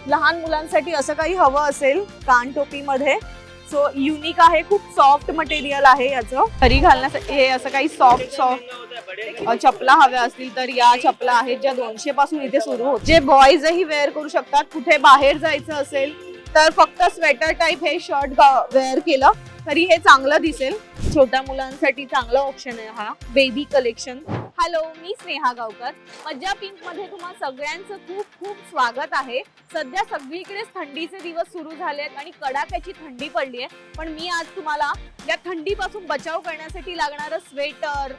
लहान मुलांसाठी असं काही हवं असेल कानटोपी मध्ये सो युनिक आहे, खूप सॉफ्ट मटेरियल आहे याचं. घरी घालण्यासाठी हे असं काही सॉफ्ट चपला हव्या असतील तर या चपला आहेत ज्या 200 पासून इथे सुरू होत. जे बॉयजही वेअर करू शकतात. कुठे बाहेर जायचं असेल तर फक्त स्वेटर टाइप हे शर्ट वेअर केलं तरी हे चांगलं दिसेल. छोट्या मुलांसाठी चांगला ऑप्शन आहे हा बेबी कलेक्शन. हॅलो, मी स्नेहा गावकर. मज्जा पिंक मध्ये तुम्हा सगळ्यांचं खूप खूप स्वागत आहे. सध्या सगळीकडेच थंडीचे दिवस सुरू झालेत आणि कडाक्याची थंडी पडली आहे. पण मी आज तुम्हाला या थंडीपासून बचाव करण्यासाठी लागणारं स्वेटर,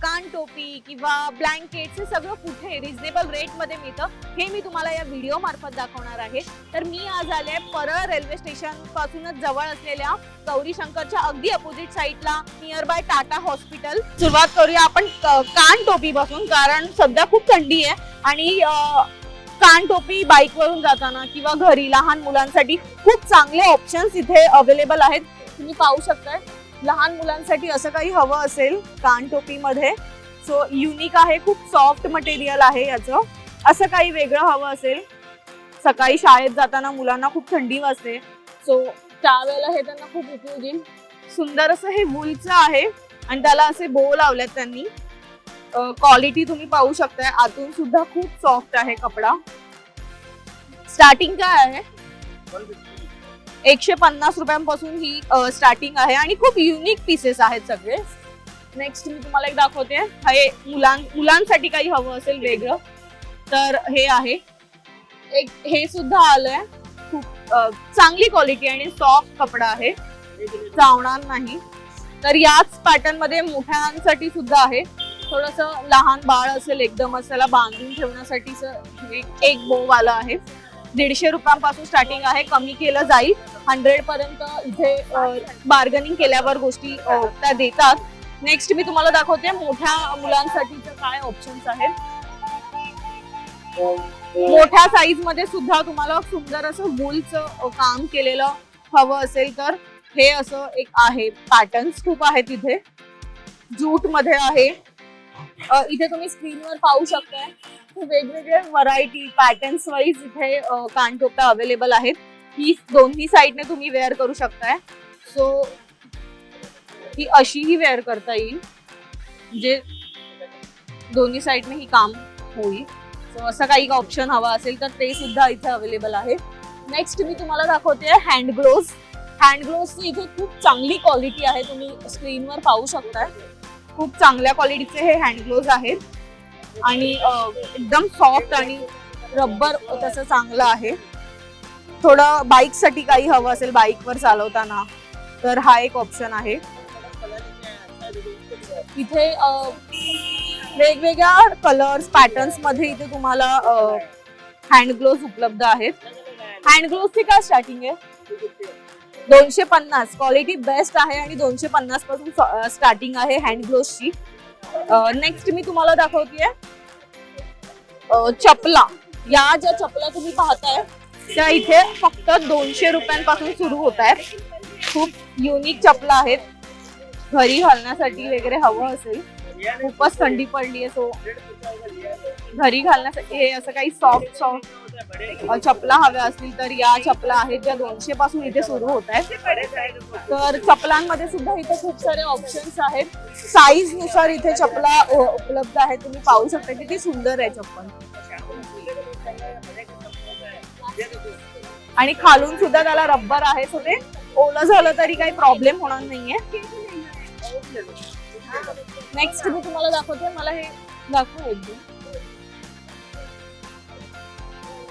कानटोपी किंवा ब्लँकेट्स हे सगळं कुठे रिझनेबल रेटमध्ये मिळतं हे मी तुम्हाला या व्हिडिओ मार्फत दाखवणार आहे. तर मी आज आले परळ रेल्वे स्टेशन पासूनच जवळ असलेल्या गौरी शंकरच्या अगदी अपोजिट साईडला नियर बाय टाटा हॉस्पिटल. सुरुवात करूया आपण कानटोपी पासून, कारण सध्या खूप थंडी आहे आणि कानटोपी बाईक वरून जाताना किंवा घरी लहान मुलांसाठी खूप चांगले ऑप्शन्स इथे अवेलेबल आहेत. तुम्ही पाहू शकताय लहान मुलांसाठी असं काही हवं असेल कानटोपी मध्ये सो युनिक आहे, खूप सॉफ्ट मटेरियल आहे याचं. असं काही वेगळं हवं असेल, सकाळी शाळेत जाताना मुलांना खूप थंडी वाजते सो त्यावेळेला हे त्यांना खूप उपयोगी येईल. सुंदर असं हे वूलचं आहे आणि त्याला असे बो लावलेत त्यांनी. क्वालिटी तुम्ही पाहू शकताय, आतून सुद्धा खूप सॉफ्ट आहे कपडा. स्टार्टिंग काय आहे 150 रुपयांपासून ही स्टार्टिंग आहे आणि खूप युनिक पीसेस आहेत सगळे. नेक्स्ट मी तुम्हाला एक दाखवते. हे मुलांसाठी काही हवं असेल वेगळं तर हे आहे एक, हे सुद्धा आलंय. खूप चांगली क्वालिटी आणि सॉफ्ट कपडा आहे, चावणार नाही. तर याच पॅटर्न मध्ये मोठ्यांसाठी सुद्धा आहे. थोडस लहान बाळ असेल एकदमच त्याला बांधून ठेवण्यासाठी एक बो वाला आहे. 150 रुपयांपासून स्टार्टिंग आहे, कमी केलं जाईल. 100 पर्यंत इथे बार्गेनिंग केल्यावर गोष्टी त्या देतात. नेक्स्ट मी तुम्हाला दाखवते मोठ्या मुलांसाठीचे काय ऑप्शन्स आहेत. मोठ्या साईज मध्ये सुद्धा तुम्हाला सुंदर असं वूलचं काम केलेलं हवं असेल तर हे असं एक आहे. पॅटर्न्स खूप आहेत इथे, जूट मध्ये आहे. इथे तुम्ही स्क्रीनवर पाहू शकताय वेगवेगळे व्हरायटी पॅटर्न्स वाईज इथे कानटोप्या अवेलेबल आहेत. ही दोन्ही साईडने तुम्ही वेअर करू शकताय. सो ही अशीही वेअर करता येईल, म्हणजे दोन्ही साईडने ही काम होईल. सो असं काही ऑप्शन हवा असेल तर ते सुद्धा इथे अवेलेबल आहे. नेक्स्ट मी तुम्हाला दाखवते हँड ग्लोव्स. हँड ग्लोव्सची इथे खूप चांगली क्वालिटी आहे, तुम्ही स्क्रीनवर पाहू शकताय. खूप चांगल्या क्वालिटीचे हे हँड ग्लोव्स आहेत आणि एकदम सॉफ्ट आणि रबर तसं चांगलं आहे. थोडं बाईक साठी काही हवं असेल बाईकवर चालवताना तर हा एक ऑप्शन आहे. इथे वेगवेगळ्या कलर्स पॅटर्न्स मध्ये इथे तुम्हाला हँड ग्लोव्स उपलब्ध आहेत. हँड ग्लोव्सची काय स्टार्टिंग आहे 250. क्वालिटी बेस्ट आहे आणि 250 पासून स्टार्टिंग आहे हँड ग्लोव्सची. नेक्स्ट मी तुम्हाला दाखवतेय चपला. या ज्या चपला तुम्ही पाहताय त्या इथे फक्त 200 रुपयांपासून सुरू होत आहेत. खूप युनिक चपला आहेत, घरी घालण्यासाठी वगैरे हवं असेल. खूपच थंडी पडली आहे सो घरी घालण्यासाठी हे असं काही सॉफ्ट चपला हव्या असतील तर या चपला आहेत ज्या 200 पासून इथे सुरू होत आहेत. तर चपलांमध्ये सुद्धा इथे खूप सारे ऑप्शन्स आहेत. साईज नुसार इथे चपला उपलब्ध आहेत. तुम्ही पाहू शकता किती सुंदर आहे चप्पल. आणि खालून सुद्धा त्याला रबर आहे, सो ते ओलं झालं तरी काही प्रॉब्लेम होणार नाहीये. नेक्स्ट मी तुम्हाला दाखवते, मला हे दाखवू एकदम.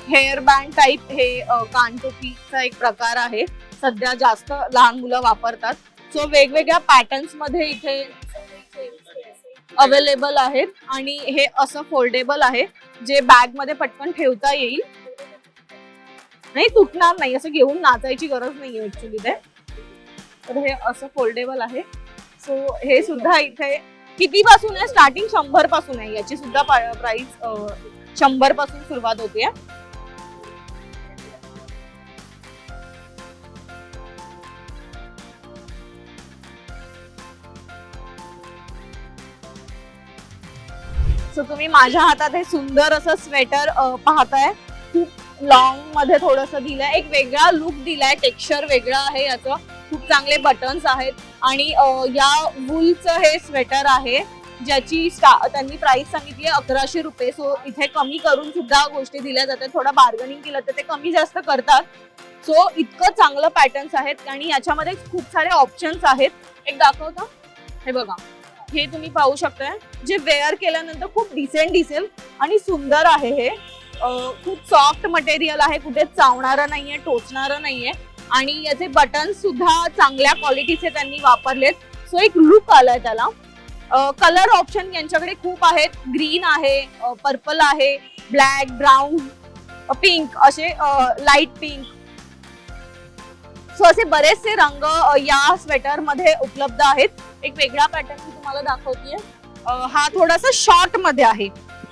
हेअर बँड टाइप हे कानटोपीचा एक प्रकार आहे, सध्या जास्त लहान मुलं वापरतात. सो वेगवेगळ्या पॅटर्न्स मध्ये इथे अवेलेबल आहेत आणि हे असं फोल्डेबल आहे जे बॅग मध्ये पटकन ठेवता येईल, नाही तुटणार नाही. असं घेऊन नाचायची गरज नाहीये ऍक्च्युली ते. तर हे असं फोल्डेबल आहे. सो हे सुद्धा इथे किती पासून आहे स्टार्टिंग 100 पासून आहे. याची सुद्धा प्राइस 100 पासून सुरुवात होते. सो तुम्ही माझ्या हातात हे सुंदर असं स्वेटर पाहताय. खूप लॉंग मध्ये थोडस दिलंय, एक वेगळा लुक दिलाय, टेक्स्चर वेगळं आहे याचं, खूप चांगले बटन्स आहेत आणि या वूलचं हे स्वेटर आहे ज्याची त्यांनी प्राइस सांगितली आहे 1100 रुपये. सो इथे कमी करून सुद्धा गोष्टी दिल्या जातात, थोडा बार्गनिंग केलं तर ते कमी जास्त करतात. सो इतकं चांगलं पॅटर्न्स आहेत आणि याच्यामध्ये खूप सारे ऑप्शन्स आहेत. एक दाखवतो, हे बघा, हे तुम्ही पाहू शकताय, जे वेअर केल्यानंतर खूप डिसेंट दिसेल आणि सुंदर आहे. हे खूप सॉफ्ट मटेरियल आहे, कुठे चावणारं नाहीये, टोचणारं नाहीये आणि याचे बटन्स सुद्धा चांगल्या क्वालिटीचे त्यांनी वापरलेत. सो एक लुक आलाय त्याला. कलर ऑप्शन यांच्याकडे खूप आहेत, ग्रीन आहे, पर्पल आहे, ब्लॅक, ब्राऊन, पिंक, असे लाईट पिंक. सो असे बरेचसे रंग या स्वेटर मध्ये उपलब्ध आहेत. एक वेगळा पॅटर्न मी तुम्हाला दाखवतेय, हा थोडासा शॉर्ट मध्ये आहे.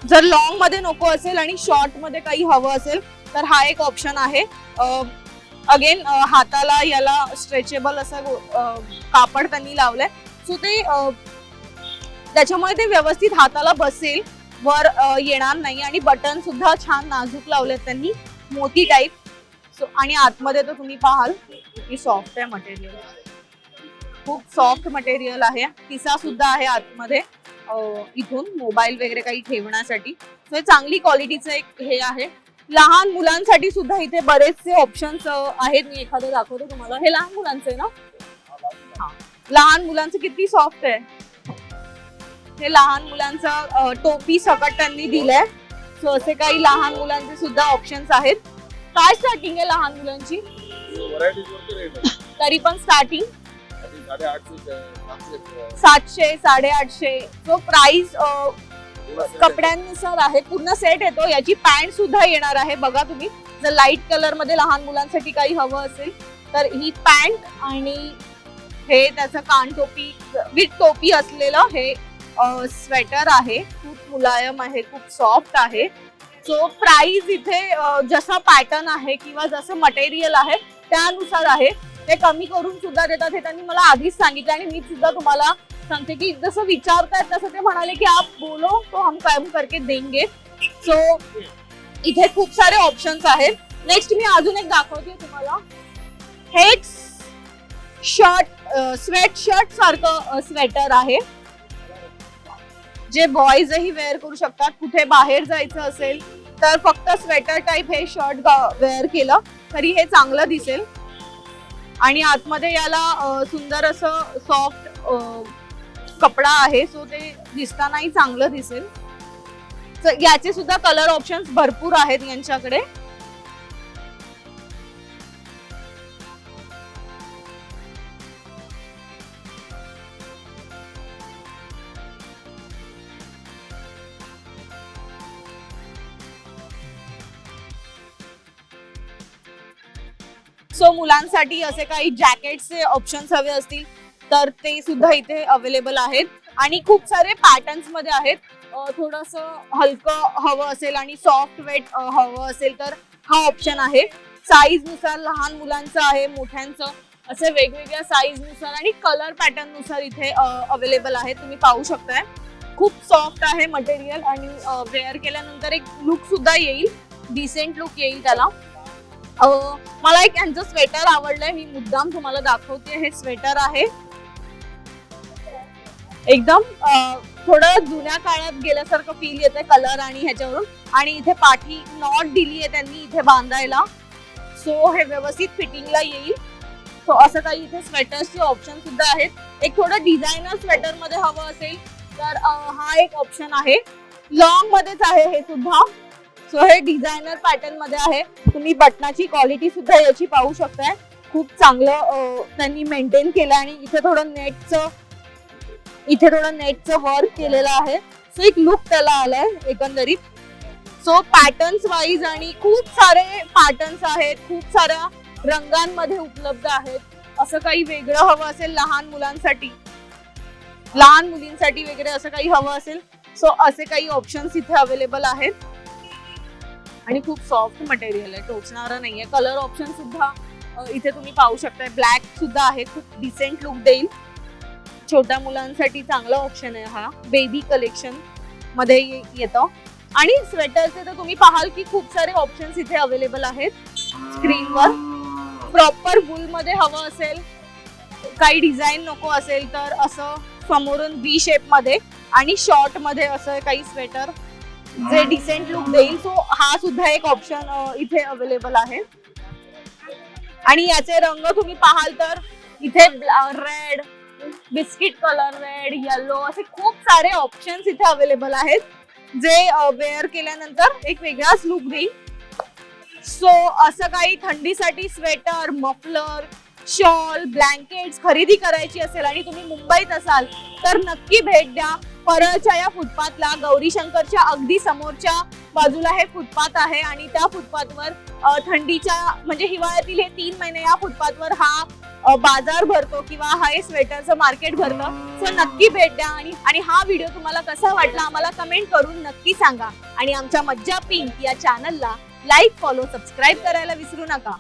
जर लॉंग मध्ये नको असेल आणि शॉर्ट मध्ये काही हवं असेल तर हा एक ऑप्शन आहे. अगेन हाताला याला स्ट्रेचेबल असं कापड त्यांनी लावलंय. सो ते त्याच्यामुळे ते व्यवस्थित हाताला बसेल, वर येणार नाही आणि बटन सुद्धा छान नाजूक लावलेत त्यांनी, मोती टाईप. सो आणि आतमध्ये तर तुम्ही पाहाल किती सॉफ्ट आहे मटेरियल, खूप सॉफ्ट मटेरियल आहे. किसा सुद्धा आहे आतमध्ये, इथून मोबाईल वगैरे काही ठेवण्यासाठी. सो हे चांगली क्वालिटीचं एक हे आहे. लहान मुलांसाठी सुद्धा इथे बरेचसे ऑप्शन्स आहेत. मी एखादं दाखवते तुम्हाला. हे लहान मुलांचं आहे ना? हा, लहान मुलांचं किती सॉफ्ट आहे. हे लहान मुलांचं टोपी सकट त्यांनी दिलंय. सो असे काही लहान मुलांचे सुद्धा ऑप्शन्स आहेत. काय स्टार्टिंग आहे लहान मुलांची? तरी पण स्टार्टिंग 700, 850. सो प्राइस कपड्यांनुसार आहे. पूर्ण सेट येतो, याची पॅन्ट सुद्धा येणार आहे. बघा तुम्ही, जर लाईट कलर मध्ये लहान मुलांसाठी काही हवं असेल तर ही पॅन्ट आणि हे त्याचं कानटोपी विथ टोपी असलेलं हे स्वेटर आहे. खूप मुलायम आहे, खूप सॉफ्ट आहे. सो प्राइस इथे जसा पॅटर्न आहे किंवा जसं मटेरियल आहे त्यानुसार आहे. ते कमी करून सुद्धा देतात, हे त्यांनी मला आधीच सांगितलं आणि मी सुद्धा तुम्हाला सांगते की जसं विचारतायत तसं ते म्हणाले की आप बोलो तो हम काम करके देंगे. सो इथे खूप सारे ऑप्शन्स आहेत. नेक्स्ट मी अजून एक दाखवते तुम्हाला. हे शर्ट, स्वेट शर्ट सारखं स्वेटर आहे जे बॉयजही वेअर करू शकतात. कुठे बाहेर जायचं असेल तर फक्त स्वेटर टाइप हे शर्ट वेअर केलं तरी हे चांगलं दिसेल आणि आतमध्ये याला सुंदर असं सॉफ्ट कपडा आहे. सो ते दिसतानाही चांगलं दिसेल. याचे सुद्धा कलर ऑप्शन्स भरपूर आहेत यांच्याकडे. सो मुलांसाठी असे काही जॅकेटचे ऑप्शन्स हवे असतील तर ते सुद्धा इथे अवेलेबल आहेत आणि खूप सारे पॅटर्न्स मध्ये आहेत. थोडंसं हलकं हवं असेल आणि सॉफ्ट वेट हवं असेल तर हा ऑप्शन आहे. साईज नुसार लहान मुलांचं आहे, मोठ्यांचं, असे वेगवेगळ्या साईज नुसार आणि कलर पॅटर्न नुसार इथे अवेलेबल आहे. तुम्ही पाहू शकताय, खूप सॉफ्ट आहे मटेरियल आणि वेअर केल्यानंतर एक लुक सुद्धा येईल, डिसेंट लुक येईल त्याला. मला एक यांचं स्वेटर आवडलंय, मी मुद्दाम तुम्हाला दाखवते. हे स्वेटर आहे एकदम थोडं जुन्या काळात गेल्यासारखं फील येते कलर आणि ह्याच्यावरून. आणि इथे पाठी नॉट दिली आहे त्यांनी इथे बांधायला, सो हे व्यवस्थित फिटिंगला येईल. सो असं काही इथे स्वेटर्सचे ऑप्शन सुद्धा आहेत. एक थोडं डिझायनर स्वेटर मध्ये हवं असेल तर हा एक ऑप्शन आहे. लॉंग मध्येच आहे हे सुद्धा. सो हे डिझायनर पॅटर्न मध्ये आहे. तुम्ही बटनाची क्वालिटी सुद्धा याची पाहू शकताय, खूप चांगलं त्यांनी मेंटेन केलं आणि इथे थोडं नेटचं वर्क केलेलं आहे. सो एक लुक त्याला आलाय एकंदरीत. सो पॅटर्न्स वाईज आणि खूप सारे पॅटर्न्स आहेत, खूप साऱ्या रंगांमध्ये उपलब्ध आहेत. असं काही वेगळं हवं असेल लहान मुलांसाठी, लहान मुलींसाठी वगैरे असं काही हवं असेल, सो असे काही ऑप्शन्स इथे अवेलेबल आहेत. आणि खूप सॉफ्ट मटेरियल आहे, टोचणारं नाहीये. कलर ऑप्शन सुद्धा इथे तुम्ही पाहू शकताय. ब्लॅक सुद्धा आहे, खूप डिसेंट लुक देईल. छोट्या मुलांसाठी चांगला ऑप्शन आहे हा. बेबी कलेक्शन मध्ये येतं. आणि स्वेटरचे तर तुम्ही पाहाल की खूप सारे ऑप्शन्स इथे अवेलेबल आहेत स्क्रीनवर. प्रॉपर वूल मध्ये हवं असेल, काही डिझाईन नको असेल तर असं समोरून व्ही शेप मध्ये आणि शॉर्ट मध्ये असं काही स्वेटर जे डिसेंट लुक देईल. सो हा सुद्धा एक ऑप्शन इथे अवेलेबल आहे. आणि याचे रंग तुम्ही पाहाल तर इथे red, biscuit colour, red, yellow असे खूप सारे ऑप्शन्स इथे अवेलेबल आहेत जे वेअर केल्यानंतर एक वेगळाच लुक देईल. सो असं काही थंडीसाठी स्वेटर, मफलर, शॉल, ब्लँकेट्स खरेदी करायची असेल आणि तुम्ही मुंबईत असाल तर नक्की भेट द्या. परळच्या या फुटपाथला गौरी शंकरच्या अगदी समोरच्या बाजूला हे फुटपाथ आहे आणि त्या फुटपाथवर थंडीच्या म्हणजे हिवाळ्यातील हे 3 महिने या फुटपाथवर हा बाजार भरतो किंवा हा स्वेटरचं मार्केट भरतं. सो नक्की भेट द्या. आणि हा व्हिडिओ तुम्हाला कसा वाटला आम्हाला कमेंट करून नक्की सांगा. आणि आमच्या मज्जा पिंक या चॅनलला लाईक, फॉलो, सबस्क्राईब करायला विसरू नका.